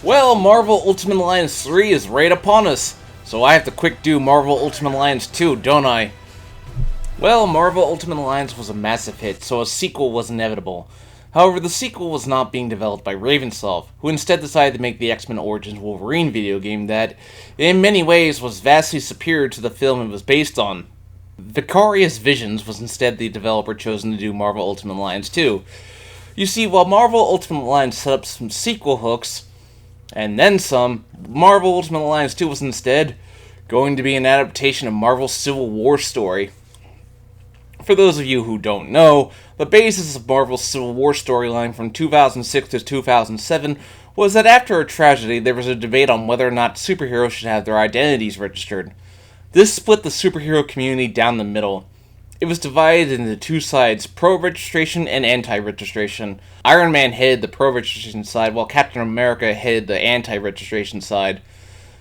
Well, Marvel Ultimate Alliance 3 is right upon us, so I have to quick do Marvel Ultimate Alliance 2, don't I? Well, Marvel Ultimate Alliance was a massive hit, so a sequel was inevitable. However, the sequel was not being developed by Ravensoft, who instead decided to make the X-Men Origins Wolverine video game that, in many ways, was vastly superior to the film it was based on. Vicarious Visions was instead the developer chosen to do Marvel Ultimate Alliance 2. You see, while Marvel Ultimate Alliance set up some sequel hooks, and then some, Marvel Ultimate Alliance 2 was instead going to be an adaptation of Marvel's Civil War story. For those of you who don't know, the basis of Marvel's Civil War storyline from 2006 to 2007 was that after a tragedy, there was a debate on whether or not superheroes should have their identities registered. This split the superhero community down the middle. It was divided into two sides, pro-registration and anti-registration. Iron Man headed the pro-registration side, while Captain America headed the anti-registration side.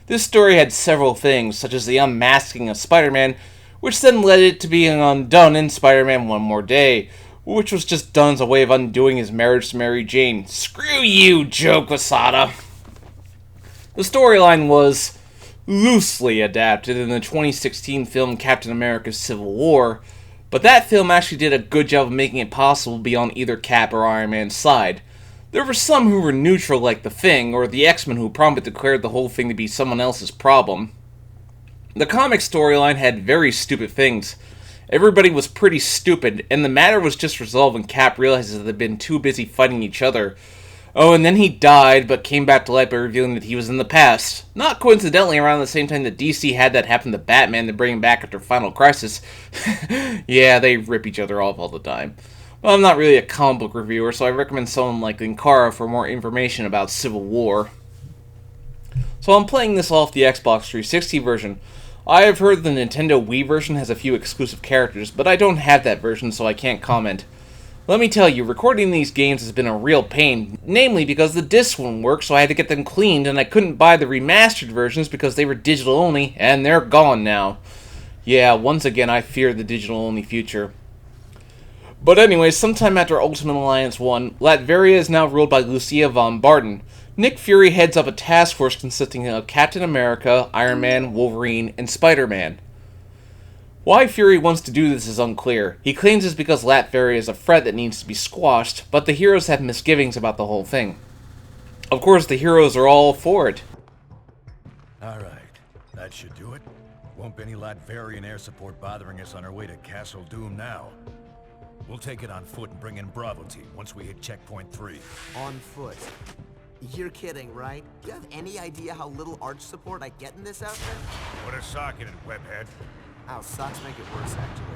This story had several things, such as the unmasking of Spider-Man, which then led it to being undone in Spider-Man One More Day, which was just done as a way of undoing his marriage to Mary Jane. Screw you, Joe Quesada! The storyline was loosely adapted in the 2016 film Captain America Civil War, but that film actually did a good job of making it possible to be on either Cap or Iron Man's side. There were some who were neutral, like The Thing, or the X-Men, who promptly declared the whole thing to be someone else's problem. The comic storyline had very stupid things. Everybody was pretty stupid, and the matter was just resolved when Cap realizes that they'd been too busy fighting each other. Oh, and then he died, but came back to life by revealing that he was in the past. Not coincidentally around the same time that DC had that happen to Batman to bring him back after Final Crisis. Yeah, they rip each other off all the time. Well, I'm not really a comic book reviewer, so I recommend someone like Linkara for more information about Civil War. So I'm playing this off the Xbox 360 version. I have heard the Nintendo Wii version has a few exclusive characters, but I don't have that version, so I can't comment. Let me tell you, recording these games has been a real pain, namely because the discs wouldn't work, so I had to get them cleaned, and I couldn't buy the remastered versions because they were digital only, and they're gone now. Yeah, once again, I fear the digital only future. But anyway, sometime after Ultimate Alliance 1, Latveria is now ruled by Lucia von Barton. Nick Fury heads up a task force consisting of Captain America, Iron Man, Wolverine, and Spider-Man. Why Fury wants to do this is unclear. He claims it's because Latveria is a threat that needs to be squashed, but the heroes have misgivings about the whole thing. Of course, the heroes are all for it. Alright, that should do it. Won't be any Latverian air support bothering us on our way to Castle Doom now. We'll take it on foot and bring in Bravo Team once we hit checkpoint 3. On foot? You're kidding, right? Do you have any idea how little arch support I get in this outfit? Put a sock in it, webhead. Ow, socks make it worse, actually.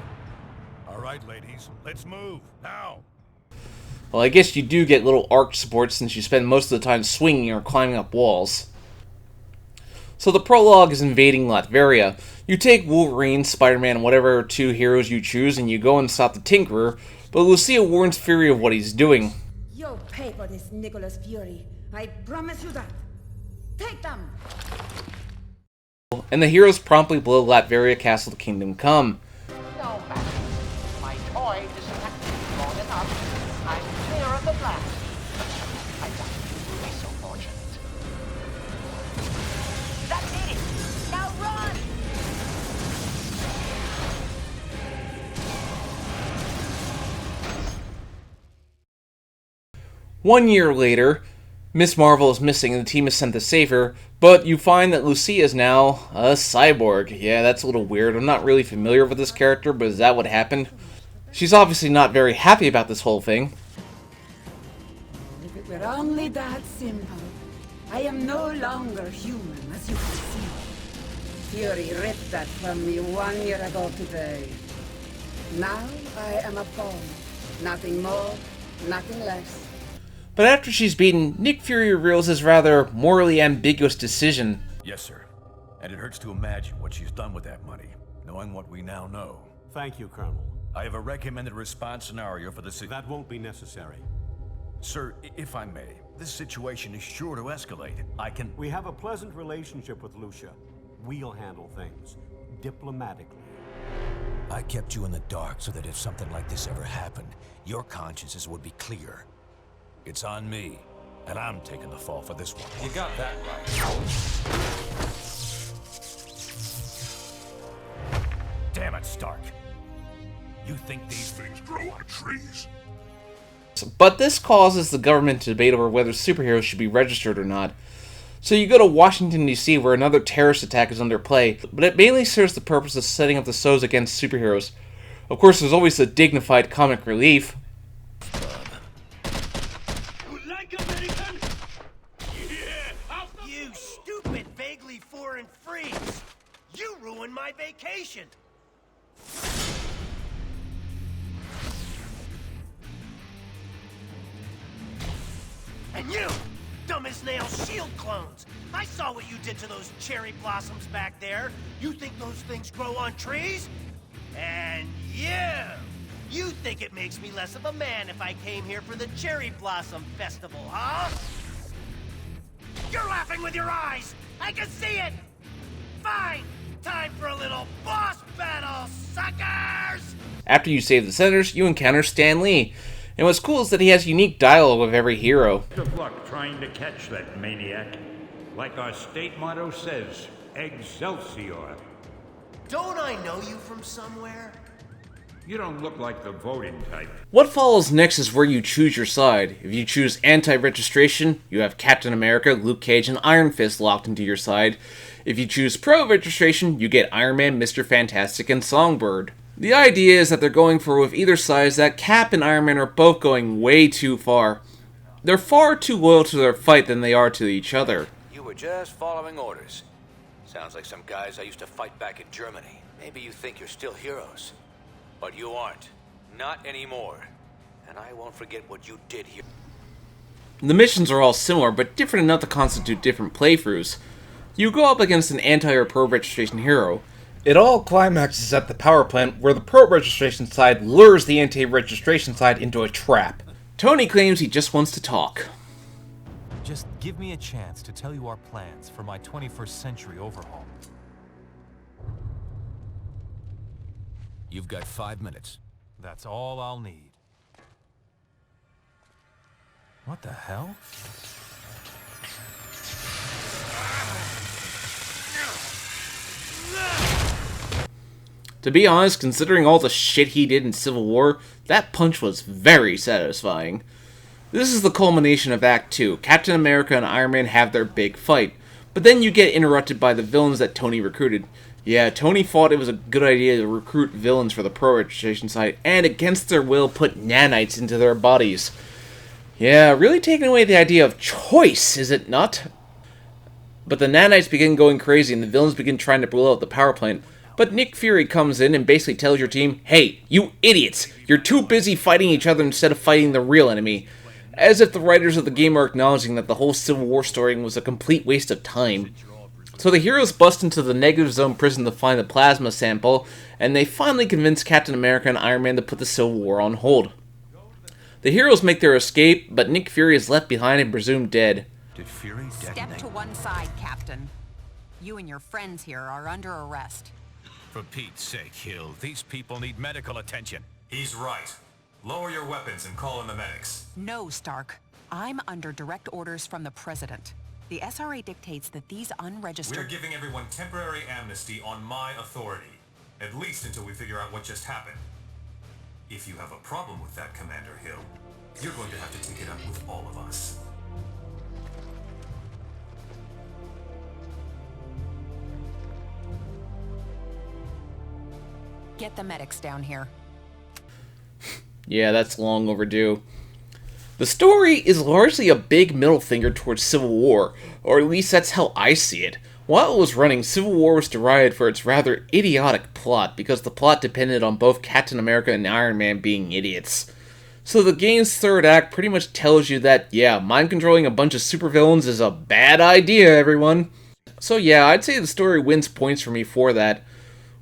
Alright, ladies, let's move, now! Well, I guess you do get little arch support since you spend most of the time swinging or climbing up walls. So the prologue is invading Latveria. You take Wolverine, Spider-Man, and whatever two heroes you choose, and you go and stop the Tinkerer, but Lucia warns Fury of what he's doing. You'll pay for this, Nicholas Fury. I promise you that. Take them! And the heroes promptly blow Latveria Castle to Kingdom Come. No matter. My toy distracted me long enough. I'm clear of the blast. I thought you would be so fortunate. That's it! Now run! One year later, Miss Marvel is missing and the team is sent to save her, but you find that Lucia is now a cyborg. Yeah, that's a little weird. I'm not really familiar with this character, but is that what happened? She's obviously not very happy about this whole thing. If it were only that simple. I am no longer human, as you can see. Fury ripped that from me 1 year ago today. Now I am a pawn. Nothing more, nothing less. But after she's beaten, Nick Fury reveals his rather morally ambiguous decision. Yes, sir. And it hurts to imagine what she's done with that money, knowing what we now know. Thank you, Colonel. I have a recommended response scenario for the That won't be necessary. Sir, if I may, this situation is sure to escalate. We have a pleasant relationship with Lucia. We'll handle things diplomatically. I kept you in the dark so that if something like this ever happened, your consciences would be clear. It's on me, And I'm taking the fall for this one. You got that right. Damn it, Stark. You think these things grow on trees? But this causes the government to debate over whether superheroes should be registered or not. So you go to Washington, D.C., where another terrorist attack is under play, but it mainly serves the purpose of setting up the SOs against superheroes. Of course, there's always the dignified comic relief. You like American? Yeah! You stupid, vaguely foreign freaks! You ruined my vacation! And you! Dumb as nails shield clones! I saw what you did to those cherry blossoms back there! You think those things grow on trees? And you think it makes me less of a man if I came here for the Cherry Blossom Festival, huh? You're laughing with your eyes! I can see it! Fine! Time for a little boss battle, suckers! After you save the senators, you encounter Stan Lee. And what's cool is that he has unique dialogue with every hero. Good luck trying to catch that maniac. Like our state motto says, Excelsior. Don't I know you from somewhere? You don't look like the voting type. What follows next is where you choose your side. If you choose anti-registration, you have Captain America, Luke Cage, and Iron Fist locked into your side. If you choose pro-registration, you get Iron Man, Mr. Fantastic, and Songbird. The idea is that they're going for with either side is that Cap and Iron Man are both going way too far. They're far too loyal to their fight than they are to each other. You were just following orders. Sounds like some guys I used to fight back in Germany. Maybe you think you're still heroes. But you aren't. Not anymore. And I won't forget what you did here. The missions are all similar, but different enough to constitute different playthroughs. You go up against an anti- or pro-registration hero. It all climaxes at the power plant, where the pro-registration side lures the anti-registration side into a trap. Tony claims he just wants to talk. Just give me a chance to tell you our plans for my 21st century overhaul. You've got 5 minutes. That's all I'll need. What the hell? To be honest, considering all the shit he did in Civil War, that punch was very satisfying. This is the culmination of Act 2. Captain America and Iron Man have their big fight, but then you get interrupted by the villains that Tony recruited. Yeah, Tony thought it was a good idea to recruit villains for the pro-registration side, and against their will put nanites into their bodies. Yeah, really taking away the idea of choice, is it not? But the nanites begin going crazy, and the villains begin trying to blow up the power plant. But Nick Fury comes in and basically tells your team, hey, you idiots, you're too busy fighting each other instead of fighting the real enemy. As if the writers of the game are acknowledging that the whole Civil War story was a complete waste of time. So the heroes bust into the Negative Zone prison to find the plasma sample, and they finally convince Captain America and Iron Man to put the Civil War on hold. The heroes make their escape, but Nick Fury is left behind and presumed dead. Did Fury Step to one side, Captain. You and your friends here are under arrest. For Pete's sake, Hill, these people need medical attention. He's right. Lower your weapons and call in the medics. No, Stark. I'm under direct orders from the President. The SRA dictates that these unregistered... We're giving everyone temporary amnesty on my authority. At least until we figure out what just happened. If you have a problem with that, Commander Hill, you're going to have to take it up with all of us. Get the medics down here. Yeah, that's long overdue. The story is largely a big middle finger towards Civil War, or at least that's how I see it. While it was running, Civil War was derided for its rather idiotic plot, because the plot depended on both Captain America and Iron Man being idiots. So the game's third act pretty much tells you that, yeah, mind-controlling a bunch of supervillains is a bad idea, everyone. So yeah, I'd say the story wins points for me for that.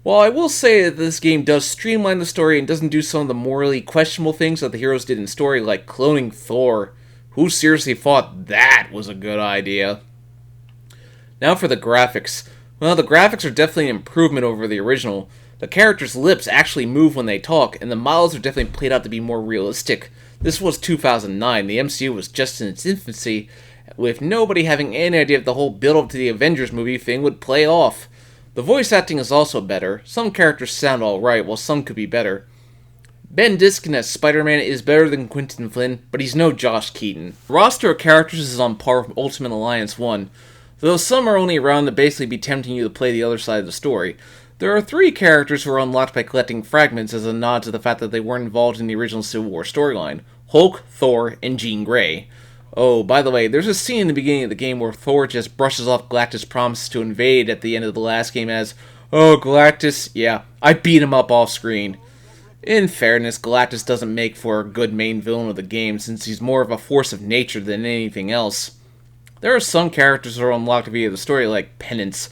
While I will say that this game does streamline the story and doesn't do some of the morally questionable things that the heroes did in story, like cloning Thor. Who seriously thought that was a good idea? Now for the graphics. Well, the graphics are definitely an improvement over the original. The characters' lips actually move when they talk, and the models are definitely played out to be more realistic. This was 2009, the MCU was just in its infancy, with nobody having any idea if the whole build-up to the Avengers movie thing would play off. The voice acting is also better. Some characters sound alright, while some could be better. Ben Diskin as Spider-Man is better than Quentin Flynn, but he's no Josh Keaton. The roster of characters is on par with Ultimate Alliance 1, though some are only around to basically be tempting you to play the other side of the story. There are 3 characters who are unlocked by collecting fragments as a nod to the fact that they weren't involved in the original Civil War storyline: Hulk, Thor, and Jean Grey. Oh, by the way, there's a scene in the beginning of the game where Thor just brushes off Galactus' promise to invade at the end of the last game as, "Oh, Galactus, yeah, I beat him up off screen." In fairness, Galactus doesn't make for a good main villain of the game since he's more of a force of nature than anything else. There are some characters that are unlocked via the story like Penance.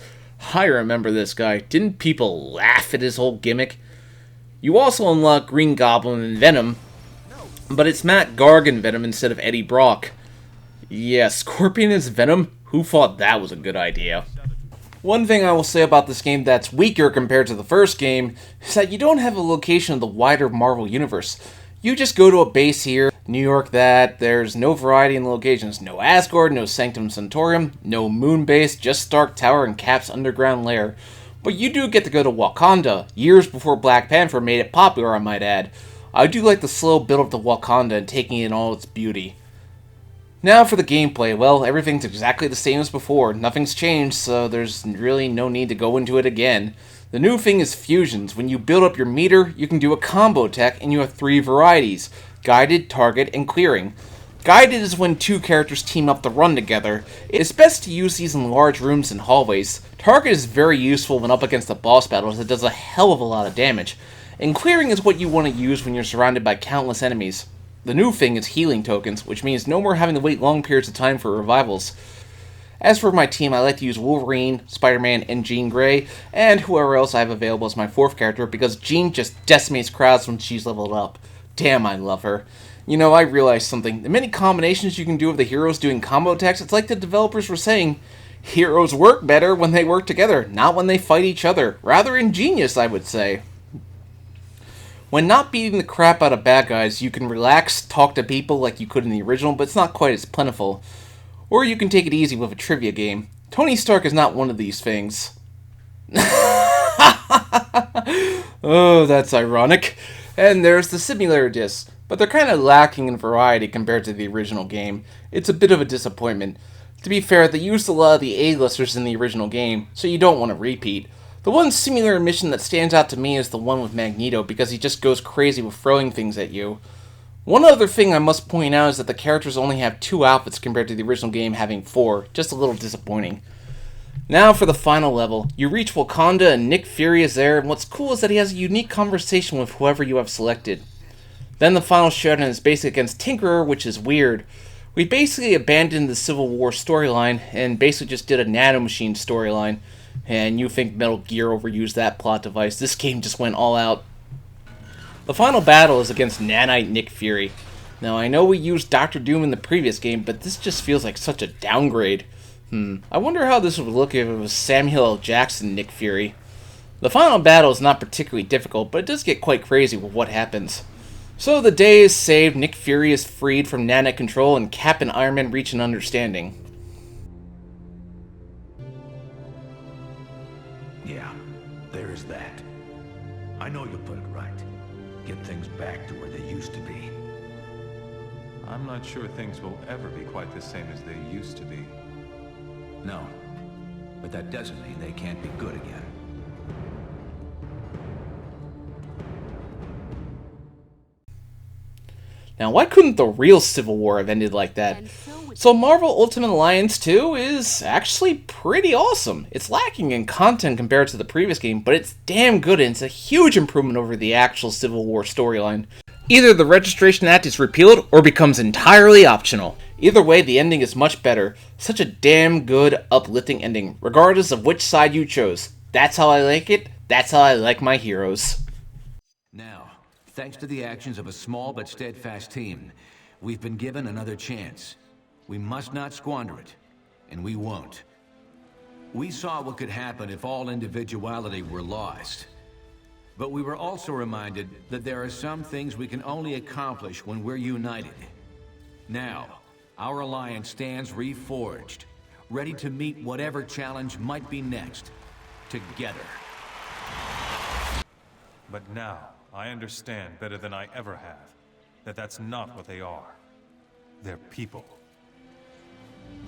I remember this guy. Didn't people laugh at his whole gimmick? You also unlock Green Goblin and Venom, but it's Matt Gargan Venom instead of Eddie Brock. Yeah, Scorpion is Venom? Who thought that was a good idea? One thing I will say about this game that's weaker compared to the first game is that you don't have a location of the wider Marvel Universe. You just go to a base here, New York that, there's no variety in the locations. No Asgard, no Sanctum Sanctorum, no Moon Base, just Stark Tower and Cap's underground lair. But you do get to go to Wakanda, years before Black Panther made it popular, I might add. I do like the slow build up to Wakanda and taking in all its beauty. Now for the gameplay, well, everything's exactly the same as before, nothing's changed, so there's really no need to go into it again. The new thing is fusions. When you build up your meter, you can do a combo attack, and you have 3 varieties: Guided, Target, and Clearing. Guided is when 2 characters team up to run together. It's best to use these in large rooms and hallways. Target is very useful when up against a boss battle as it does a hell of a lot of damage. And Clearing is what you want to use when you're surrounded by countless enemies. The new thing is healing tokens, which means no more having to wait long periods of time for revivals. As for my team, I like to use Wolverine, Spider-Man, and Jean Grey, and whoever else I have available as my 4th character, because Jean just decimates crowds when she's leveled up. Damn, I love her. You know, I realized something. The many combinations you can do of the heroes doing combo attacks, it's like the developers were saying, heroes work better when they work together, not when they fight each other. Rather ingenious, I would say. When not beating the crap out of bad guys, you can relax, talk to people like you could in the original, but it's not quite as plentiful. Or you can take it easy with a trivia game. Tony Stark is not one of these things. Oh, that's ironic. And there's the simulator discs, but they're kind of lacking in variety compared to the original game. It's a bit of a disappointment. To be fair, they used a lot of the A-listers in the original game, so you don't want to repeat. The one simulator mission that stands out to me is the one with Magneto, because he just goes crazy with throwing things at you. One other thing I must point out is that the characters only have 2 outfits compared to the original game having 4, just a little disappointing. Now for the final level. You reach Wakanda and Nick Fury is there, and what's cool is that he has a unique conversation with whoever you have selected. Then the final showdown is basically against Tinkerer, which is weird. We basically abandoned the Civil War storyline and basically just did a nanomachine storyline. And you think Metal Gear overused that plot device. This game just went all out. The final battle is against Nanite Nick Fury. Now, I know we used Dr. Doom in the previous game, but this just feels like such a downgrade. I wonder how this would look if it was Samuel L. Jackson Nick Fury. The final battle is not particularly difficult, but it does get quite crazy with what happens. So the day is saved, Nick Fury is freed from nanite control, and Cap and Iron Man reach an understanding. Yeah, there is that. I know you'll put it right. Get things back to where they used to be. I'm not sure things will ever be quite the same as they used to be. No, but that doesn't mean they can't be good again. Now, why couldn't the real Civil War have ended like that? So Marvel Ultimate Alliance 2 is actually pretty awesome. It's lacking in content compared to the previous game, but it's damn good and it's a huge improvement over the actual Civil War storyline. Either the Registration Act is repealed or becomes entirely optional. Either way, the ending is much better. Such a damn good, uplifting ending, regardless of which side you chose. That's how I like it. That's how I like my heroes. Now, thanks to the actions of a small but steadfast team, we've been given another chance. We must not squander it, and we won't. We saw what could happen if all individuality were lost. But we were also reminded that there are some things we can only accomplish when we're united. Now, our alliance stands reforged, ready to meet whatever challenge might be next, together. But now, I understand better than I ever have that that's not what they are. They're people.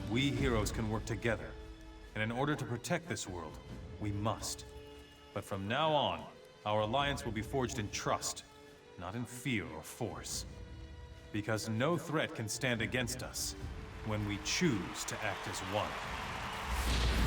We heroes can work together, and in order to protect this world, we must. But from now on, our alliance will be forged in trust, not in fear or force. Because no threat can stand against us when we choose to act as one.